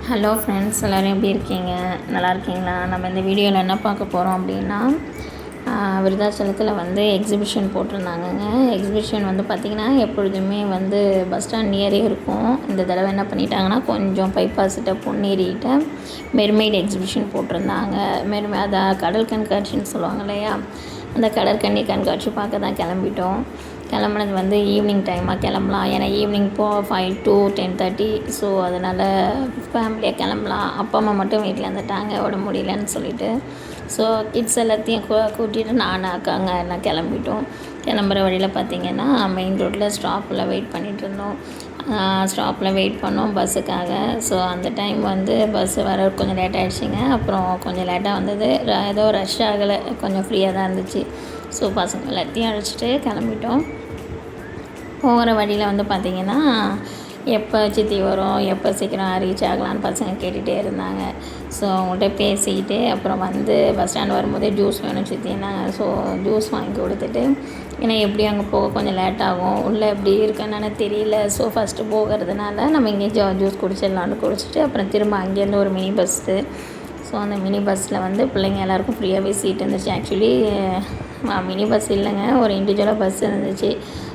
Hello friends, எல்லோரும் எப்படி இருக்கீங்க? நல்லா இருக்கீங்களா? நம்ம இந்த வீடியோவில் என்ன பார்க்க போகிறோம் அப்படின்னா, விருதாச்சலத்தில் வந்து எக்ஸிபிஷன் போட்டிருந்தாங்கங்க. எக்ஸிபிஷன் வந்து பார்த்திங்கன்னா எப்பொழுதுமே வந்து பஸ் ஸ்டாண்ட் நியரே இருக்கும். இந்த தடவை என்ன பண்ணிட்டாங்கன்னா, கொஞ்சம் பைபாஸ்கிட்ட பொன்னேரிகிட்ட மெர்மெய்டு எக்ஸிபிஷன் போட்டிருந்தாங்க. அதான் கடல் கண்காட்சின்னு சொல்லுவாங்க இல்லையா, அந்த கடற்கன்னி கண்காட்சி பார்க்க தான் கிளம்பிட்டோம். கிளம்புனது வந்து ஈவினிங் டைமாக கிளம்பலாம், ஏன்னா ஈவினிங் 5 to 10:30. ஸோ அதனால் ஃபேமிலியாக கிளம்பலாம். அப்பா அம்மா மட்டும் வீட்டில் இருந்துட்டாங்க, உடம்பு முடியலன்னு சொல்லிட்டு. ஸோ கிட்ஸ் எல்லாத்தையும் கூட்டிகிட்டு நான் அக்காங்க எல்லாம் கிளம்பிட்டோம். கிளம்புற வழியில் பார்த்திங்கன்னா மெயின் ரோட்டில் ஸ்டாப்பில் வெயிட் பண்ணிகிட்டு இருந்தோம். ஸ்டாப்பில் வெயிட் பண்ணோம் பஸ்ஸுக்காக. ஸோ அந்த டைம் வந்து பஸ்ஸு வர கொஞ்சம் லேட் ஆகிடுச்சிங்க. அப்புறம் கொஞ்சம் லேட்டாக வந்தது, ஏதோ ரஷ் ஆகலை, கொஞ்சம் ஃப்ரீயாக தான் இருந்துச்சு. ஸோ பசங்க எல்லாத்தையும் அழைச்சிட்டு கிளம்பிட்டோம். போகிற வழியில் வந்து பார்த்திங்கன்னா எப்போ சித்தி வரும், எப்போ சீக்கிரம் ரீச் ஆகலான்னு பசங்க கேட்டுகிட்டே இருந்தாங்க. ஸோ அவங்கள்ட்ட பேசிக்கிட்டு அப்புறம் வந்து பஸ் ஸ்டாண்ட் வரும்போதே ஜூஸ் வேணும் சித்தின்னாங்க. ஸோ ஜூஸ் வாங்கி கொடுத்துட்டு, ஏன்னா எப்படியும் அங்கே போக கொஞ்சம் லேட் ஆகும், உள்ளே எப்படி இருக்குன்னு தெரியல. ஸோ ஃபஸ்ட்டு போகிறதுனால நம்ம இங்கே ஜூஸ் குடிச்சிடலான்னு குடிச்சிட்டு அப்புறம் திரும்ப அங்கேருந்து ஒரு மினி பஸ்ஸு. ஸோ அந்த மினி பஸ்ஸில் வந்து பிள்ளைங்க எல்லாேருக்கும் ஃப்ரீயாகவே சீட் இருந்துச்சு. ஆக்சுவலி மினி பஸ் இல்லைங்க, ஒரு இண்டிவிஜுவலாக பஸ் இருந்துச்சு.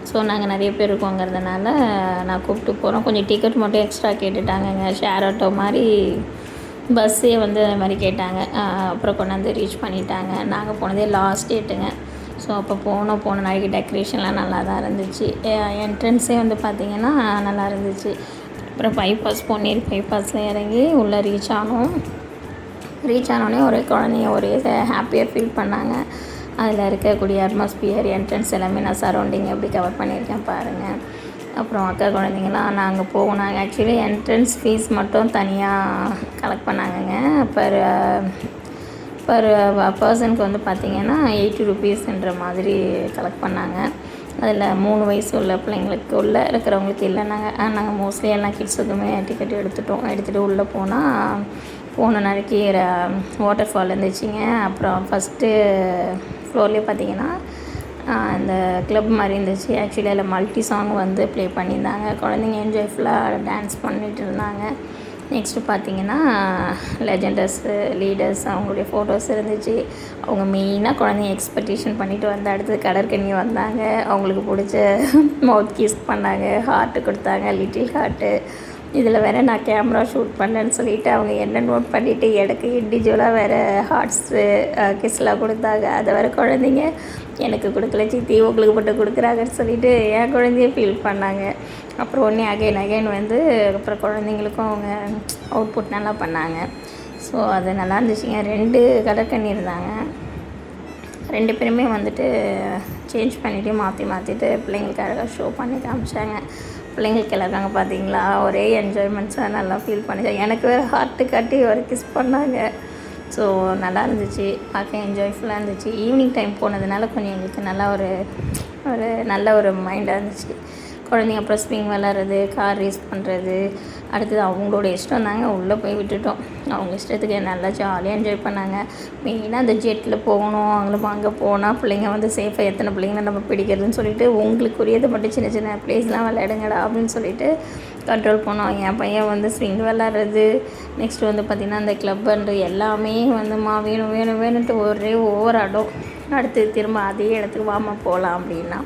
ஸோ நாங்கள் நிறைய பேர் இருக்கோங்கிறதுனால நான் கூப்பிட்டு போகிறோம். கொஞ்சம் டிக்கெட் மட்டும் எக்ஸ்ட்ரா கேட்டுட்டாங்கங்க. ஷேர் ஆட்டோ மாதிரி பஸ்ஸே வந்து அது மாதிரி கேட்டாங்க. அப்புறம் கொண்டாந்து ரீச் பண்ணிட்டாங்க. நாங்கள் போனதே லாஸ்ட் டேட்டுங்க. ஸோ அப்போ போன நாளைக்கு டெக்கரேஷன்லாம் நல்லா தான் இருந்துச்சு. என்ட்ரன்ஸே வந்து பார்த்திங்கன்னா நல்லா இருந்துச்சு. அப்புறம் பொன்னேரி பைபாஸில் இறங்கி உள்ளே ரீச் ஆனோடனே ஒரே குழந்தைங்க ஒரே ஹாப்பியாக ஃபீல் பண்ணாங்க. அதில் இருக்கக்கூடிய அட்மாஸ்பியர், என்ட்ரன்ஸ் எல்லாமே நான் சரௌண்டிங் எப்படி கவர் பண்ணியிருக்கேன் பாருங்கள். அப்புறம் அக்கா குழந்தைங்களாம் நாங்கள் போனாங்க. ஆக்சுவலி என்ட்ரன்ஸ் ஃபீஸ் மட்டும் தனியாக கலெக்ட் பண்ணாங்கங்க. பர் பர்சனுக்கு வந்து பார்த்திங்கன்னா 80 rupeesன்ற மாதிரி கலெக்ட் பண்ணாங்க. அதில் 3 வயசு உள்ள பிள்ளைங்களுக்கு உள்ளே இருக்கிறவங்களுக்கு இல்லை. நாங்கள் மோஸ்ட்லி எல்லாம் கிட்ஸுக்குமே டிக்கெட் எடுத்துகிட்டு உள்ளே போன நாளைக்கு வாட்டர் ஃபால் இருந்துச்சுங்க. அப்புறம் ஃபஸ்ட்டு ஃப்ளோர்லேயே பார்த்திங்கன்னா இந்த கிளப் மாதிரி இருந்துச்சு. ஆக்சுவலி அதில் மல்டி சாங் வந்து ப்ளே பண்ணியிருந்தாங்க. குழந்தைங்க என்ஜாய்ஃபுல்லாக டான்ஸ் பண்ணிகிட்டு இருந்தாங்க. நெக்ஸ்ட்டு பார்த்திங்கன்னா லீடர்ஸ் அவங்களுடைய ஃபோட்டோஸ் இருந்துச்சு. அவங்க மெயினாக குழந்தைங்க எக்ஸ்பெக்டேஷன் பண்ணிவிட்டு வந்து அடுத்தது கடற்கன்னி வந்தாங்க. அவங்களுக்கு பிடிச்ச மவுத் கிஸ் பண்ணாங்க, ஹார்ட்டு கொடுத்தாங்க, லிட்டில் ஹார்ட்டு. இதில் வேறு நான் கேமரா ஷூட் பண்ணேன்னு சொல்லிவிட்டு அவங்க என்ன நோட் பண்ணிவிட்டு எனக்கு இண்டிவிஜுவலாக வேறு ஹார்ட்ஸு கிஸ்லாம் கொடுத்தாங்க. அதை வேறு குழந்தைங்க எனக்கு கொடுக்கல, சித்தி உங்களுக்கு மட்டும் கொடுக்குறாங்கன்னு சொல்லிவிட்டு என் குழந்தைய ஃபீல் பண்ணாங்க. அப்புறம் ஒன்றே அகைன் வந்து அப்புறம் குழந்தைங்களுக்கும் அவங்க அவுட்புட் நல்லா பண்ணாங்க. ஸோ அது நல்லா இருந்துச்சுங்க. 2 கடற்கன்னி இருந்தாங்க. 2 பேருமே வந்துட்டு சேஞ்ச் பண்ணிவிட்டு மாற்றிட்டு பிள்ளைங்களுக்கு அழகாக ஷோ பண்ணி காமிச்சாங்க. பிள்ளைங்களுக்கு எல்லாருக்காங்க பார்த்தீங்களா, ஒரே என்ஜாய்மெண்ட்ஸாக நல்லா ஃபீல் பண்ணிச்சாங்க. எனக்கு வேறு ஹார்ட்டு காட்டி ஒரு கிஸ் பண்ணாங்க. ஸோ நல்லா இருந்துச்சு, பார்க்க என்ஜாய்ஃபுல்லாக இருந்துச்சு. ஈவினிங் டைம் போனதுனால கொஞ்சம் எங்களுக்கு நல்லா ஒரு நல்ல ஒரு மைண்டாக இருந்துச்சு. குழந்தைங்க அப்புறம் ஸ்விங் விளாட்றது, கார் ரேஸ் பண்ணுறது, அடுத்தது அவங்களோட இஷ்டம் தாங்க. உள்ளே போய் விட்டுட்டோம். அவங்க இஷ்டத்துக்கு நல்லா ஜாலியாக என்ஜாய் பண்ணாங்க. மெயினாக அந்த ஜெட்டில் போகணும், அங்கே போனால் பிள்ளைங்க வந்து சேஃபாக எத்தனை பிள்ளைங்களை நம்ம பிடிக்கிறதுன்னு சொல்லிட்டு உங்களுக்குரியதை மட்டும் சின்ன ப்ளேஸ்லாம் விளையாடுங்கடா அப்படின்னு சொல்லிட்டு கண்ட்ரோல் பண்ணோம். என் பையன் வந்து ஸ்விங் விளாட்றது, நெக்ஸ்ட்டு வந்து பார்த்திங்கன்னா அந்த கிளப்புன்ற எல்லாமே வந்துமா வேணுன்ட்டு ஒரே ஓவராடும். அடுத்து திரும்ப அதே இடத்துக்கு வாமா போகலாம் அப்படின்னா.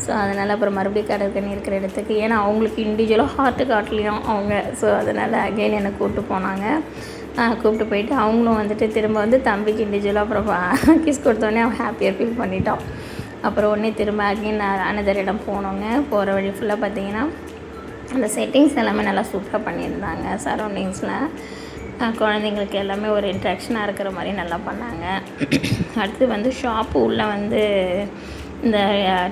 ஸோ அதனால் அப்புறம் மறுபடியும் கடற்கன்னி இருக்கிற இடத்துக்கு, ஏன்னா அவங்களுக்கு இண்டிவிஜுவலாக ஹார்ட்டு காட்டலையும் அவங்க. ஸோ அதனால் அகெயின் என்னை கூப்பிட்டு போயிட்டு அவங்களும் வந்துட்டு திரும்ப வந்து தம்பிக்கு இண்டிவிஜுவலாக அப்புறம் கிஸ் கொடுத்தோடனே அவன் ஹாப்பியாக ஃபீல் பண்ணிட்டான். அப்புறம் உடனே திரும்ப அகெயின் அனதர் இடம் போனோங்க. போகிற வழி ஃபுல்லாக பார்த்திங்கன்னா அந்த செட்டிங்ஸ் எல்லாமே நல்லா சூப்பராக பண்ணியிருந்தாங்க. சரௌண்டிங்ஸில் குழந்தைங்களுக்கு எல்லாமே ஒரு இன்ட்ராக்ஷனாக இருக்கிற மாதிரி நல்லா பண்ணாங்க. அடுத்து வந்து ஷாப்பு உள்ளே வந்து இந்த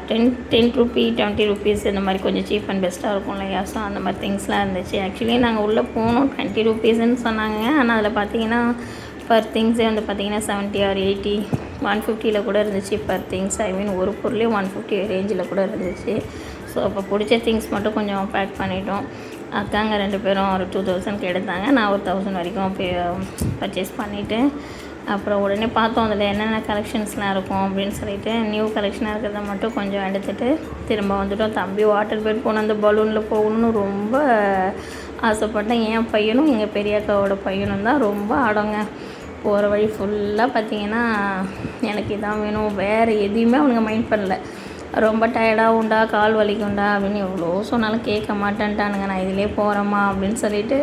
10 rupee 20 rupees இந்த மாதிரி கொஞ்சம் சீப் அண்ட் பெஸ்ட்டாக இருக்கும் இல்லையா. ஸோ அந்த மாதிரி திங்ஸ்லாம் இருந்துச்சு. ஆக்சுவலி நாங்கள் உள்ளே போனோம் 20 rupeesன்னு சொன்னாங்க. ஆனால் அதில் பார்த்திங்கன்னா பர் திங்ஸே வந்து பார்த்திங்கன்னா 70 or 80 150 கூட இருந்துச்சு பர் திங்ஸ். ஒரு பொருளே 150 ரேஞ்சில் கூட இருந்துச்சு. ஸோ அப்போ பிடிச்ச திங்ஸ் மட்டும் கொஞ்சம் பேக் பண்ணிட்டோம். அக்காங்க 2 பேரும் ஒரு 2000க்கு எடுத்தாங்க. நான் ஒரு 1000 வரைக்கும் பர்ச்சேஸ் பண்ணிவிட்டு அப்புறம் உடனே பார்த்தோம் அதில் என்னென்ன கலெக்ஷன்ஸ்லாம் இருக்கும் அப்படின்னு சொல்லிட்டு நியூ கலெக்ஷனாக இருக்கிறத மட்டும் கொஞ்சம் எடுத்துகிட்டு திரும்ப வந்துட்டோம். தம்பி வாட்டர் பேட் போன அந்த பலூனில் போகணுன்னு ரொம்ப ஆசைப்பட்டேன். என் பையனும் எங்கள் பெரிய அக்காவோட பையனும் தான் ரொம்ப ஆடங்க. போகிற வழி ஃபுல்லாக பார்த்திங்கன்னா எனக்கு இதான் வேணும், வேறு எதையுமே அவனுங்க மைண்ட் பண்ணல. ரொம்ப டயர்டாக உண்டா, கால் வலிக்குண்டா அப்படின்னு எவ்வளோ சொன்னாலும் கேட்க மாட்டேன்ட்டானுங்க. நான் இதிலே போகிறேம்மா அப்படின்னு சொல்லிவிட்டு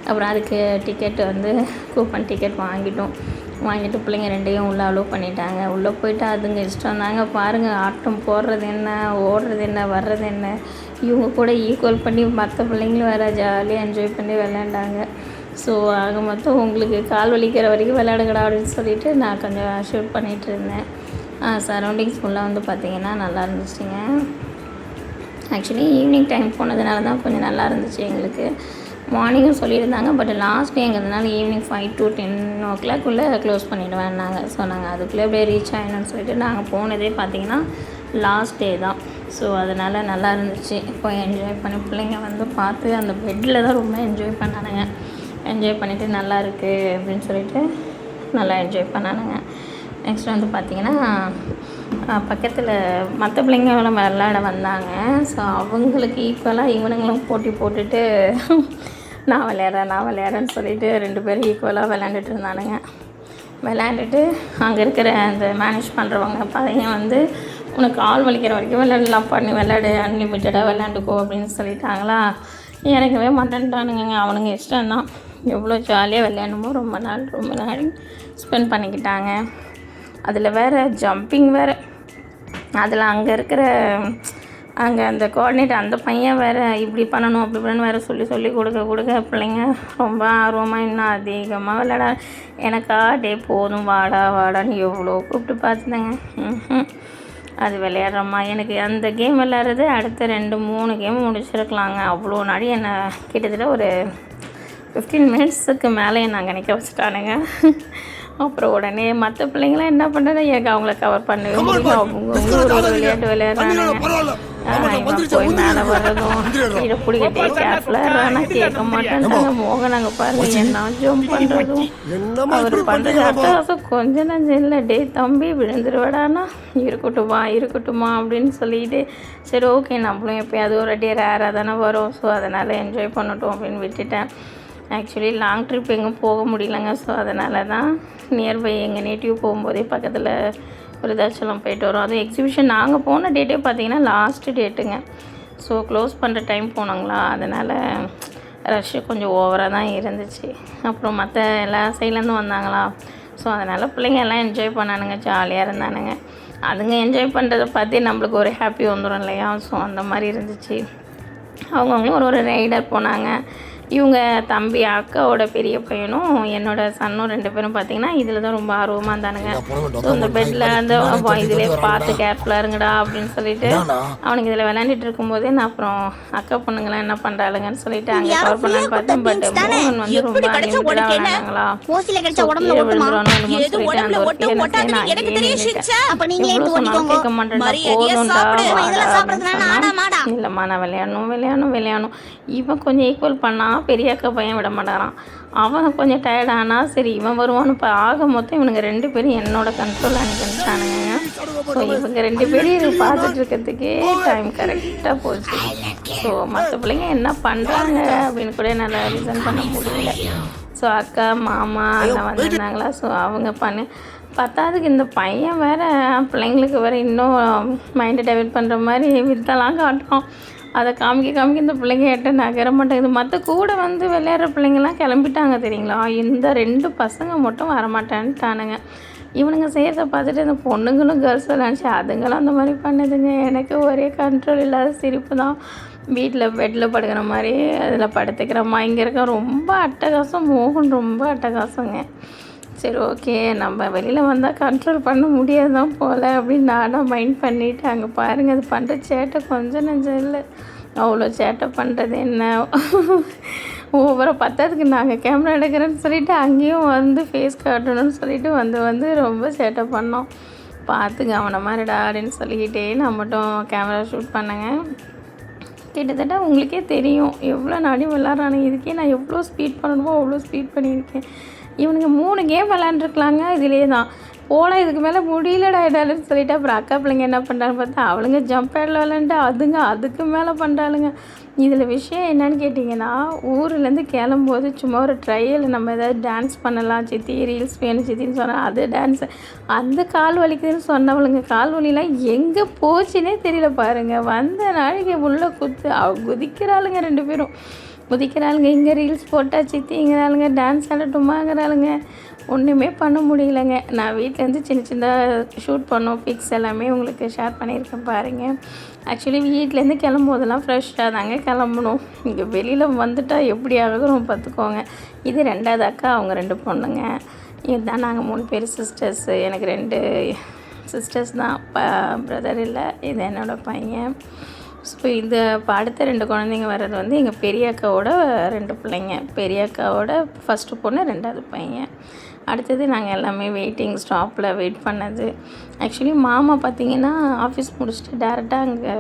அப்புறம் அதுக்கு டிக்கெட் வந்து கூப்பன் டிக்கெட் வாங்கிட்டு பிள்ளைங்க ரெண்டையும் உள்ளே அலோவ் பண்ணிட்டாங்க. உள்ளே போயிட்டு அதுங்க இஷ்டம் தாங்க. பாருங்கள், ஆட்டம் போடுறது என்ன, ஓடுறது என்ன, வர்றது என்ன, இவங்க கூட ஈக்குவல் பண்ணி மற்ற பிள்ளைங்களும் வேறு ஜாலியாக என்ஜாய் பண்ணி விளையாண்டாங்க. ஸோ ஆக மொத்தம் உங்களுக்கு கால் வலிக்கிற வரைக்கும் விளையாடுங்கடா அப்படின்னு சொல்லிவிட்டு நான் கொஞ்சம் ஷூட் பண்ணிகிட்டு இருந்தேன். சரௌண்டிங்ஸ் ஃபுல்லாக வந்து பார்த்திங்கன்னா நல்லா இருந்துச்சுங்க. ஆக்சுவலி ஈவினிங் டைம் போனதுனால தான் கொஞ்சம் நல்லா இருந்துச்சு எங்களுக்கு. மார்னிங்கும் சொல்லியிருந்தாங்க, பட் லாஸ்ட் டேங்கிறதுனால ஈவினிங் 5 to 10 o'clock க்ளோஸ் பண்ணிவிடுவேன்னாங்க. ஸோ நாங்கள் அதுக்குள்ளே அப்படியே ரீச் ஆகிடணும்னு சொல்லிட்டு நாங்கள் போனதே பார்த்திங்கன்னா லாஸ்ட் டே தான். ஸோ அதனால் நல்லா இருந்துச்சு. இப்போ என்ஜாய் பண்ணி பிள்ளைங்க வந்து பார்த்து அந்த பெட்டில் தான் ரொம்ப என்ஜாய் பண்ணானுங்க. என்ஜாய் பண்ணிவிட்டு நல்லா இருக்குது அப்படின்னு சொல்லிட்டு நல்லா என்ஜாய் பண்ணானுங்க. நெக்ஸ்ட் வந்து பார்த்திங்கன்னா பக்கத்தில் மற்ற பிள்ளைங்களும் விளையாட வந்தாங்க. ஸோ அவங்களுக்கு ஈக்குவலாக இவனுங்களும் போட்டி போட்டுட்டு நான் விளையாடுறேன்னு சொல்லிட்டு 2 பேரும் ஈக்குவலாக விளையாண்டுட்டு இருந்தானுங்க. விளையாண்டுட்டு அங்கே இருக்கிற அந்த மேனேஜ் பண்ணுறவங்க பையன் வந்து உனக்கு கால் வலிக்கிற வரைக்கும் விளையாடலாம், பண்ணி விளையாடு, அன்லிமிட்டடாக விளையாண்டுக்கோ அப்படின்னு சொல்லிட்டாங்களா. இறங்கவே மாட்டேன்ட்டானுங்க. அவனுங்க இஷ்டம்தான், எவ்வளோ ஜாலியாக விளையாடணுமோ ரொம்ப நாள் ஸ்பெண்ட் பண்ணிக்கிட்டாங்க. அதில் வேறு ஜம்பிங் வேறு, அதில் அங்கே அந்த கோஆர்டினேட்டர் அந்த பையன் வேறு இப்படி பண்ணணும் அப்படி பண்ணணும் வேறு சொல்லி கொடுக்க பிள்ளைங்க ரொம்ப ஆர்வமாக இன்னும் அதிகமாக விளையாட. எனக்கா டே போதும் வாடான்னு எவ்வளோ கூப்பிட்டு பார்த்துட்டேங்க. அது விளையாடுறோம்மா, எனக்கு அந்த கேம் விளையாடுறது அடுத்த 2-3 கேம் முடிச்சிருக்கலாங்க. அவ்வளோ நாடி என்னை கிட்டத்தட்ட ஒரு 15 minutesக்கு மேலே நாங்கள் நிற்க வச்சுட்டானுங்க. அப்புறம் உடனே மற்ற பிள்ளைங்களாம் என்ன பண்ணுறது, எனக்கு அவங்கள கவர் பண்ணவே முடியும். அவங்க ஒரு விளையாட்டு விளையாடுறாங்க. போய் மேலே வர்றதும் இதை பிடிக்கிட்டே கேர்ஃபுல்லாக கேட்க மாட்டேன்ட்டாங்க. மோகன் நாங்கள் பாருங்கள் என்ன ஜம்ப் பண்ணுறதும் அவர் பண்ணுறது அட்டகாசம் கொஞ்சம் நஞ்சம் இல்லை. டே தம்பி விழுந்துருவடானா இருக்கட்டுமா அப்படின்னு சொல்லிட்டு சரி ஓகே நம்மளும் எப்போயாவது ஒரு டே ரேராக தானே வரும், ஸோ அதனால் என்ஜாய் பண்ணட்டும் அப்படின்னு விட்டுட்டேன். ஆக்சுவலி லாங் ட்ரிப் எங்கேயும் போக முடியலங்க. ஸோ அதனால தான் நியர்பை எங்கள் நேட்டிவ் போகும்போதே பக்கத்தில் விருதாச்சலம் போயிட்டு வரோம். அதுவும் எக்ஸிபிஷன் நாங்கள் போன டேட்டே பார்த்திங்கன்னா லாஸ்ட்டு டேட்டுங்க. ஸோ க்ளோஸ் பண்ணுற டைம் போனாங்களா, அதனால் ரஷ்ஷு கொஞ்சம் ஓவராக தான் இருந்துச்சு. அப்புறம் மற்ற எல்லா சைட்லேருந்து வந்தாங்களா, ஸோ அதனால் பிள்ளைங்க எல்லாம் என்ஜாய் பண்ணானுங்க, ஜாலியாக இருந்தானுங்க. அதுங்க என்ஜாய் பண்ணுறதை பார்த்து நம்மளுக்கு ஒரு ஹாப்பி வந்துடும் இல்லையா. ஸோ அந்த மாதிரி இருந்துச்சு. அவங்கவுங்களும் ஒரு ரைடர் போனாங்க. இவங்க தம்பி அக்காவோட பெரிய பையனும் என்னோட சன்னும் 2 பேரும் பார்த்திங்கன்னா இதில் தான் ரொம்ப ஆர்வமாக இருந்தானுங்க. ஸோ இந்த பெட்டில் அந்த இதிலே பார்த்து கேர்ஃபுல்லாக இருங்கடா அப்படின்னு சொல்லிட்டு அவனுக்கு இதில் விளையாண்டுட்டு இருக்கும்போதே நான் அப்புறம் அக்கா பொண்ணுங்களாம் என்ன பண்ணுறாளுங்கன்னு சொல்லிட்டு அங்கே கவர் பண்ணலான்னு பார்த்தேன். பட் மோகன் வந்து ரொம்ப அனிமிட்டடாக விளையாண்டாங்களா, விழுந்துடணும் சொல்லிட்டு அந்த ஒரு கேட்க மாட்டேன் போதும்டா. இல்லைம்மா நான் விளையாடணும். இவன் கொஞ்சம் ஈக்குவல் பண்ணால் பெரிய அக்கா பையன் விட மாட்டாரான். அவன் கொஞ்சம் டயர்டானா சரி இவன் வருவான்னு இப்போ ஆக மொத்தம் இவனுங்க 2 பேரும் என்னோட கண்ட்ரோல் அனுப்பிட்டானுங்க. ஸோ இவங்க 2 பேரும் பார்த்துட்டு இருக்கிறதுக்கே டைம் கரெக்டாக போச்சு. ஸோ மற்ற பிள்ளைங்க என்ன பண்ணுறாங்க அப்படின்னு கூட என்னால் ரீசன் பண்ண முடியல. ஸோ அக்கா மாமா அண்ணன் வந்திருந்தாங்களா, ஸோ அவங்க பத்தாவதுக்கு இந்த பையன் வேறு பிள்ளைங்களுக்கு வேறு இன்னும் மைண்டை டைவர்ட் பண்ணுற மாதிரி வித்தெல்லாம் காட்டுறோம். அதை காமிக்க இந்த பிள்ளைங்க எட்ட நகர மாட்டேங்குது. மற்ற கூட வந்து விளையாடுற பிள்ளைங்கள்லாம் கிளம்பிட்டாங்க தெரியுங்களா. இந்த 2 பசங்க மட்டும் வரமாட்டேன்ட்டானுங்க. இவனுங்க செய்கிறத பார்த்துட்டு இந்த பொண்ணுங்களும் கேர்ள்ஸ் விளையாண்டுச்சு, அதுங்களும் அந்த மாதிரி பண்ணுதுங்க. எனக்கு ஒரே கண்ட்ரோல் இல்லாத சிரிப்பு தான். வீட்டில் பெட்டில் படுக்கிற மாதிரி அதில் படுத்துக்கிறோமா, இங்கே இருக்க ரொம்ப அட்டகாசம். மோகன் ரொம்ப அட்டகாசங்க. சரி ஓகே நம்ம வெளியில் வந்தால் கண்ட்ரோல் பண்ண முடியாது தான் போல் அப்படின்னு நானும் மைண்ட் பண்ணிவிட்டு அங்கே பாருங்கள் அது பண்ணுற சேட்டை கொஞ்சம் நஞ்சம் இல்லை, அவ்வளோ சேட்டை பண்ணுறது என்ன ஒவ்வொரு பத்தாவதுக்கு நாங்கள் கேமரா எடுக்கிறேன்னு சொல்லிவிட்டு அங்கேயும் வந்து ஃபேஸ் காட்டணும்னு சொல்லிவிட்டு வந்து ரொம்ப சேட்டை பண்ணோம். பார்த்து கவனமாக இருடா அப்படின்னு சொல்லிக்கிட்டே நான் மட்டும் கேமரா ஷூட் பண்ணேங்க. கிட்டத்தட்ட உங்களுக்கே தெரியும் எவ்வளோ நாடி விளாட்றானுங்க. இதுக்கே நான் எவ்வளோ ஸ்பீட் பண்ணணுமோ அவ்வளோ ஸ்பீட் பண்ணியிருக்கேன். இவனுங்க 3 கேம் விளாண்டுருக்கலாங்க இதிலே தான். போகலாம் இதுக்கு மேலே முடியலடா இடாலுன்னு சொல்லிவிட்டு அப்புறம் அக்கா பிள்ளைங்க என்ன பண்ணுறான்னு பார்த்தா அவளுங்க ஜம்ப் பேடில் விளாண்டு அதுங்க அதுக்கு மேலே பண்ணுறாளுங்க. இதில் விஷயம் என்னன்னு கேட்டிங்கன்னா, ஊர்லேருந்து கிளம்போது சும்மா ஒரு ட்ரையல் நம்ம ஏதாவது டான்ஸ் பண்ணலாம் சித்தி, ரீல்ஸ் வேணும் சித்தின்னு சொன்னால் அது டான்ஸு. அந்த கால் வலிக்குதுன்னு சொன்னவளுங்க கால் வலிலாம் எங்கே போச்சுன்னே தெரியல பாருங்கள். வந்த நாளைக்கு உள்ள குதிக்கிறாளுங்க 2 பேரும். குதிக்கிறாளுங்க, இங்கே ரீல்ஸ் போட்டால் சித்திங்கிறாளுங்க, டான்ஸ் ஆடட்டுமாங்கிறாளுங்க. ஒன்றுமே பண்ண முடியலைங்க. நான் வீட்டிலேருந்து சின்ன சின்னதாக ஷூட் பண்ணோம் பிக்ஸ் எல்லாமே உங்களுக்கு ஷேர் பண்ணியிருக்கேன் பாருங்கள். ஆக்சுவலி வீட்டிலேருந்து கிளம்போதெல்லாம் ஃப்ரெஷ்ஷாக தாங்க கிளம்பணும். இங்கே வெளியில் வந்துட்டால் எப்படி ஆகுறோம் பார்த்துக்கோங்க. இது 2வது அக்கா, அவங்க 2 பொண்ணுங்க. இதுதான் நாங்கள் 3 பேர் சிஸ்டர்ஸு. எனக்கு 2 சிஸ்டர்ஸ் தான், பிரதர் இல்லை. இது என்னோடய பையன். ஸோ இது இப்போ அடுத்த 2 குழந்தைங்க வர்றது வந்து எங்கள் பெரிய அக்காவோட 2 பிள்ளைங்க. பெரிய அக்காவோட ஃபஸ்ட்டு பொண்ணு, 2வது பையன். அடுத்தது நாங்கள் எல்லாமே வெயிட்டிங் ஸ்டாப்பில் வெயிட் பண்ணது. ஆக்சுவலி மாமா பார்த்திங்கன்னா ஆஃபீஸ் முடிச்சுட்டு டேரெக்டாக அங்கே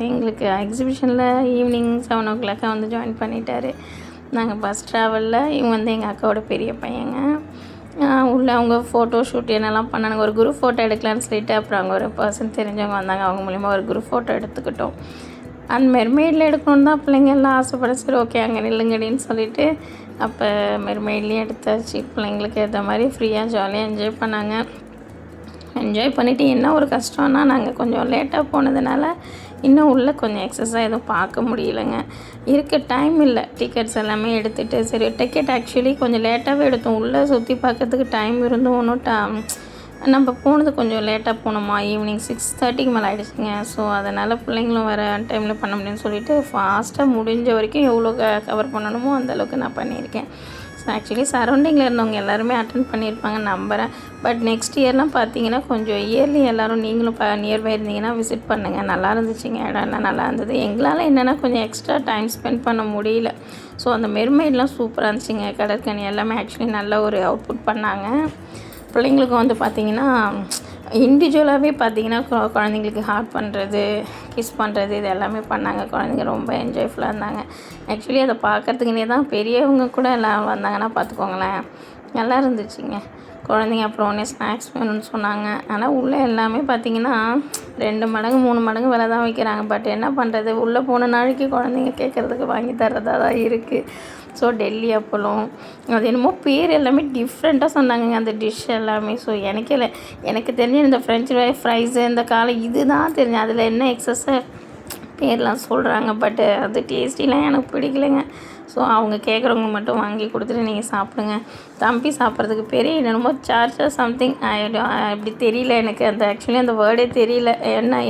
எங்களுக்கு எக்ஸிபிஷனில் ஈவினிங் 7 o'clock வந்து ஜாயின் பண்ணிட்டார். நாங்கள் பஸ் ட்ராவலில் இவங்க வந்து எங்கள் அக்காவோட பெரிய பையங்க. உள்ள அவங்க ஃபோட்டோ ஷூட் என்னெல்லாம் பண்ணாங்க. ஒரு குரூப் ஃபோட்டோ எடுக்கலான்னு சொல்லிட்டு அப்புறம் அவங்க ஒரு பர்சன் தெரிஞ்சவங்க வந்தாங்க. அவங்க மூலிமா ஒரு குரூப் ஃபோட்டோ எடுத்துக்கிட்டோம். அந்த மெர்மெய்டில் எடுக்கணுன்னு தான் பிள்ளைங்க எல்லாம் ஆசைப்பட. சரி ஓகே அங்கே நில்லுங்கடின்னு சொல்லிவிட்டு அப்போ மெர்மெய்ட்லேயும் எடுத்தாச்சு. பிள்ளைங்களுக்கு ஏற்ற மாதிரி ஃப்ரீயாக ஜாலியாக என்ஜாய் பண்ணாங்க. என்ஜாய் பண்ணிவிட்டு என்ன ஒரு கஷ்டம்னா நாங்கள் கொஞ்சம் லேட்டாக போனதுனால இன்னும் உள்ளே கொஞ்சம் எக்ஸஸாக எதுவும் பார்க்க முடியலைங்க. இருக்க டைம் இல்லை. டிக்கெட்ஸ் எல்லாமே எடுத்துகிட்டு சரி டிக்கெட் ஆக்சுவலி கொஞ்சம் லேட்டாகவே எடுத்தோம். உள்ளே சுற்றி பார்க்கறதுக்கு டைம் இருந்தும் ஒன்றும் நம்ம போனது கொஞ்சம் லேட்டாக போனோமா. ஈவினிங் 6:30க்கு மேலே ஆகிடுச்சிங்க. ஸோ அதனால் பிள்ளைங்களும் வர டைமில் பண்ண முடியும்னு சொல்லிவிட்டு ஃபாஸ்ட்டாக முடிஞ்ச வரைக்கும் எவ்வளோ கவர் பண்ணணுமோ அந்தளவுக்கு நான் பண்ணியிருக்கேன். ஸோ ஆக்சுவலி சரௌண்டிங்கில் இருந்தவங்க எல்லாருமே அட்டன் பண்ணியிருப்பாங்க நம்புகிறேன். பட் நெக்ஸ்ட் இயர்லாம் பார்த்தீங்கன்னா கொஞ்சம் இயர்லி எல்லோரும் நீங்களும் நியர்பை இருந்தீங்கன்னா விசிட் பண்ணுங்கள். நல்லா இருந்துச்சுங்க. இடம் எல்லாம் நல்லா இருந்தது. எங்களால் என்னென்னா கொஞ்சம் எக்ஸ்ட்ரா டைம் ஸ்பெண்ட் பண்ண முடியல. ஸோ அந்த மெர்மெய்ட்லாம் சூப்பராக இருந்துச்சுங்க. கடற்கனி எல்லாமே ஆக்சுவலி நல்ல ஒரு அவுட்புட் பண்ணாங்க. பிள்ளைங்களுக்கும் வந்து பார்த்திங்கன்னா இண்டிவிஜுவலாகவே பார்த்திங்கன்னா குழந்தைங்களுக்கு ஹார்ட் பண்ணுறது, கிஸ் பண்ணுறது இது எல்லாமே பண்ணாங்க. குழந்தைங்க ரொம்ப என்ஜாய்ஃபுல்லாக இருந்தாங்க. ஆக்சுவலி அதை பார்க்குறதுக்குனே தான் பெரியவங்க கூட எல்லாம் வந்தாங்கன்னா பார்த்துக்கோங்களேன். நல்லா இருந்துச்சுங்க. குழந்தைங்க அப்புறம் உடனே ஸ்நாக்ஸ் வேணும்னு சொன்னாங்க. ஆனால் உள்ளே எல்லாமே பார்த்திங்கன்னா 2 மடங்கு 3 மடங்கு விலை தான் வைக்கிறாங்க. பட் என்ன பண்ணுறது, உள்ளே போன நாளைக்கு குழந்தைங்க கேட்குறதுக்கு வாங்கி தர்றதா தான் இருக்குது. ஸோ டெல்லி அப்பளம் அது என்னமோ பேர் எல்லாமே டிஃப்ரெண்ட்டாக சொன்னாங்க அந்த டிஷ் எல்லாமே. ஸோ எனக்கு தெரிஞ்ச இந்த ஃப்ரெஞ்ச் ஃப்ரைஸு இந்த இது தான் தெரிஞ்சு அதில் என்ன எக்ஸஸாக பேர்லாம் சொல்கிறாங்க. பட்டு அது டேஸ்டிலாம் எனக்கு பிடிக்கலைங்க. ஸோ அவங்க கேட்குறவங்க மட்டும் வாங்கி கொடுத்துட்டு நீங்கள் சாப்பிடுங்க. தம்பி சாப்பிட்றதுக்கு பேர் என்னென்னமோ சார்ஜர் சம்திங் அப்படி தெரியல எனக்கு. அந்த ஆக்சுவலி அந்த வேர்டே தெரியல.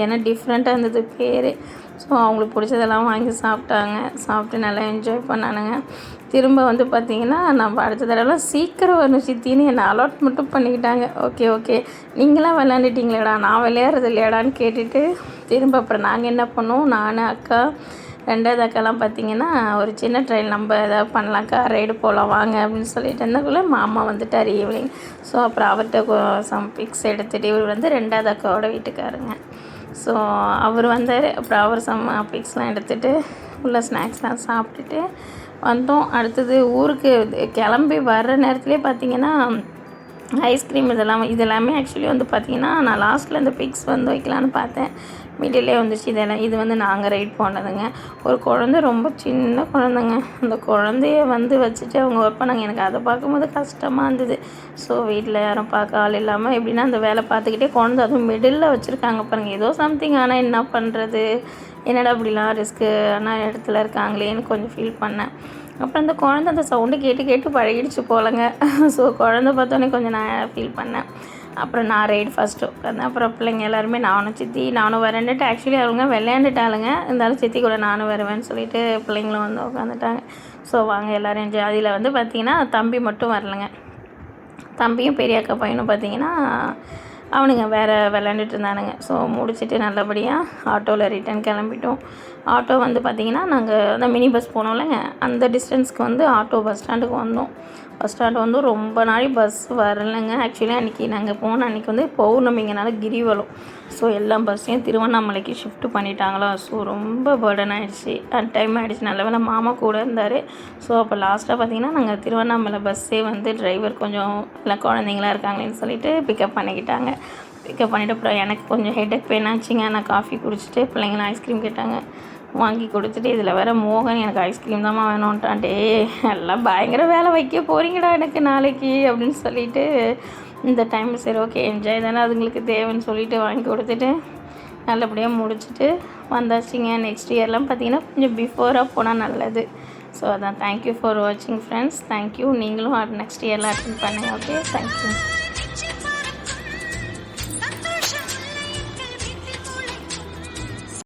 ஏன்னா டிஃப்ரெண்ட்டாக இருந்தது பேர். ஸோ அவங்களுக்கு பிடிச்சதெல்லாம் வாங்கி சாப்பிட்டாங்க. சாப்பிட்டு நல்லா என்ஜாய் பண்ணானுங்க. திரும்ப வந்து பார்த்திங்கன்னா நம்ம அடுத்த தடவைலாம் சீக்கிரம் வரணும் சித்தின்னு என்னை அலாட் மட்டும் பண்ணிக்கிட்டாங்க. ஓகே நீங்களாம் விளையாண்டுட்டிங்களேடா நான் விளையாடுறது இல்லையாடான்னு கேட்டுட்டு திரும்ப அப்புறம் நாங்கள் என்ன பண்ணோம், நான் அக்கா 2வது அக்காலாம் பார்த்திங்கன்னா ஒரு சின்ன ட்ரெயின் நம்ம எதாவது பண்ணலாம்க்கா ரைடு போகலாம் வாங்க அப்படின்னு சொல்லிட்டு இருந்தக்குள்ளே மாமா வந்துட்டார் ஈவினிங். ஸோ அப்புறம் அவர்கிட்ட சம் பிக்ஸ் எடுத்துகிட்டு இவர் வந்து 2வது அக்காவோட வீட்டுக்காருங்க. ஸோ அவர் வந்தார். அப்புறம் அவர் சம் பிக்ஸ்லாம் எடுத்துகிட்டு உள்ள ஸ்நாக்ஸ்லாம் சாப்பிட்டுட்டு வந்தோம். அடுத்தது ஊருக்கு கிளம்பி வர்ற நேரத்துலேயே பார்த்திங்கன்னா ஐஸ்கிரீம் இதெல்லாமே ஆக்சுவலி வந்து பார்த்திங்கன்னா நான் லாஸ்ட்டில் இந்த பிக்ஸ் வந்து வைக்கலான்னு பார்த்தேன். மிடிலே வந்துச்சு. இது வந்து நாங்கள் ரைட் போனதுங்க. ஒரு குழந்தை ரொம்ப சின்ன குழந்தைங்க. அந்த குழந்தைய வந்து வச்சுட்டு அவங்க ஒர்க் பண்ணாங்க. எனக்கு அதை பார்க்கும்போது கஷ்டமாக இருந்தது. ஸோ வீட்டில் யாரும் பார்க்க ஆள் இல்லாமல் எப்படின்னா அந்த வேலை பார்த்துக்கிட்டே குழந்தை அதுவும் மிடில் வச்சுருக்காங்க பாருங்கள். ஏதோ சம்திங். ஆனால் என்ன பண்ணுறது, என்னடா அப்படிலாம் ரிஸ்க்கான இடத்துல இருக்காங்களேன்னு கொஞ்சம் ஃபீல் பண்ணேன். அப்புறம் அந்த குழந்தை அந்த சவுண்டு கேட்டு பழகிடுச்சு போலங்க. ஸோ குழந்தை பார்த்தோன்னே கொஞ்சம் நான் ஃபீல் பண்ணேன். அப்புறம் நான் ரைடு ஃபஸ்ட்டு உட்காந்தேன். அப்புறம் பிள்ளைங்க எல்லாருமே நானும் வரேன்ட்டு ஆக்சுவலி அவங்க விளையாண்டுட்டாளுங்க. இருந்தாலும் சித்தி கூட நானும் வருவேன்னு சொல்லிட்டு பிள்ளைங்களும் வந்து உட்காந்துட்டாங்க. ஸோ வாங்க எல்லோரும் என்ஜாய். அதில் வந்து பார்த்திங்கன்னா தம்பி மட்டும் வரலைங்க. தம்பியும் பெரிய அக்கா பையனும் பார்த்திங்கன்னா அவனுங்க வேறு விளையாண்டுட்டு இருந்தானுங்க. ஸோ முடிச்சுட்டு நல்லபடியாக ஆட்டோவில் ரிட்டன் கிளம்பிட்டோம். ஆட்டோ வந்து பார்த்திங்கன்னா நாங்கள் அந்த மினி பஸ் போனோம்லங்க, அந்த டிஸ்டன்ஸ்க்கு வந்து ஆட்டோ பஸ் ஸ்டாண்டுக்கு வந்தோம். பஸ் ஸ்டாண்டு வந்து ரொம்ப நாள் பஸ் வரலைங்க. ஆக்சுவலி அன்றைக்கி நாங்கள் போன அன்றைக்கி வந்து பௌர்ணமிங்கனால கிரிவலம். ஸோ எல்லா பஸ்ஸையும் திருவண்ணாமலைக்கு ஷிஃப்ட் பண்ணிட்டாங்களா. ஸோ ரொம்ப பர்டன் ஆகிடுச்சு. டைம் ஆகிடுச்சு. நல்ல வேலை மாமா கூட இருந்தார். ஸோ அப்போ லாஸ்ட்டாக பார்த்திங்கன்னா நாங்கள் திருவண்ணாமலை பஸ்ஸே வந்து டிரைவர் கொஞ்சம் எல்லாம் குழந்தைங்களாம் இருக்காங்களேன்னு சொல்லிட்டு பிக்கப் பண்ணிக்கிட்டாங்க. பிக்கப் பண்ணிவிட்டு அப்புறம் எனக்கு கொஞ்சம் ஹெட்டேக் பெயின் ஆச்சுங்க. நான் காஃபி குடிச்சிட்டு பிள்ளைங்களாம் ஐஸ்கிரீம் கேட்டாங்க. வாங்கி கொடுத்துட்டு இதில் வேறு மோகன் எனக்கு ஐஸ்கிரீம் தான்மா வேணும்ன்ட்டான்ட்டே எல்லாம் பயங்கர வேலை வைக்க போகிறீங்கடா எனக்கு நாளைக்கு அப்படின்னு சொல்லிட்டு இந்த டைம் சரி ஓகே என்ஜாய் தானே அதுங்களுக்கு தேவைன்னு சொல்லிட்டு வாங்கி கொடுத்துட்டு நல்லபடியாக முடிச்சுட்டு வந்தாச்சுங்க. நெக்ஸ்ட் இயர்லாம் பார்த்திங்கன்னா கொஞ்சம் பிஃபோராக போனால் நல்லது. ஸோ அதான் தேங்க்யூ ஃபார் வாட்சிங் ஃப்ரெண்ட்ஸ். தேங்க்யூ. நீங்களும் நெக்ஸ்ட் இயர்லாம் அட்டெண்ட் பண்ணுங்கள். Okay thank you.